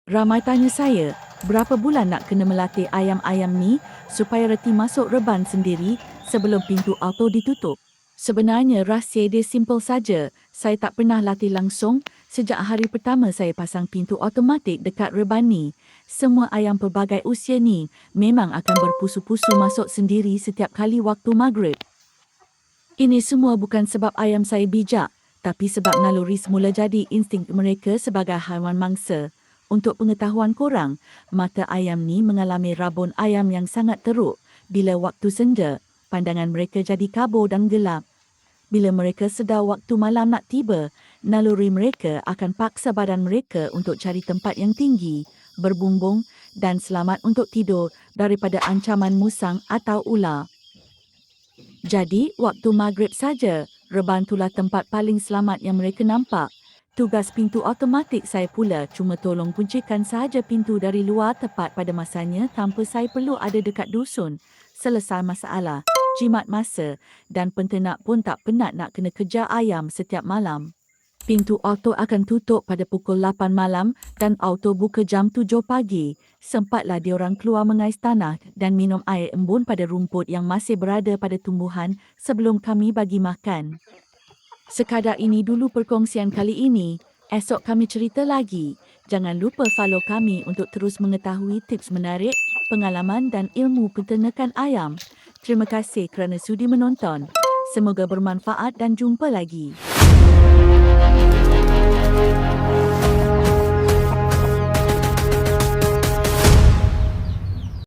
Ramai tanya saya, berapa bulan nak kena melatih ayam-ayam ni supaya reti masuk reban sendiri sebelum pintu auto ditutup? Sebenarnya rahsia dia simple saja. Saya tak pernah latih langsung sejak hari pertama saya pasang pintu automatik dekat reban ni. Semua ayam pelbagai usia ni memang akan berpusu-pusu masuk sendiri setiap kali waktu maghrib. Ini semua bukan sebab ayam saya bijak, tapi sebab naluri semula jadi insting mereka sebagai haiwan mangsa. Untuk pengetahuan korang, mata ayam ni mengalami rabun ayam yang sangat teruk. Bila waktu senja, pandangan mereka jadi kabur dan gelap. Bila mereka sedar waktu malam nak tiba, naluri mereka akan paksa badan mereka untuk cari tempat yang tinggi, berbumbung dan selamat untuk tidur daripada ancaman musang atau ular. Jadi, waktu maghrib saja, reban itulah tempat paling selamat yang mereka nampak. Tugas pintu automatik saya pula cuma tolong kuncikan sahaja pintu dari luar tepat pada masanya tanpa saya perlu ada dekat dusun. Selesai masalah, jimat masa dan penternak pun tak penat nak kena kejar ayam setiap malam. Pintu auto akan tutup pada pukul 8 malam dan auto buka jam 7 pagi. Sempatlah diorang keluar mengais tanah dan minum air embun pada rumput yang masih berada pada tumbuhan sebelum kami bagi makan. Sekadar ini dulu perkongsian kali ini. Esok kami cerita lagi. Jangan lupa follow kami untuk terus mengetahui tips menarik, pengalaman dan ilmu penternakan ayam. Terima kasih kerana sudi menonton. Semoga bermanfaat dan jumpa lagi.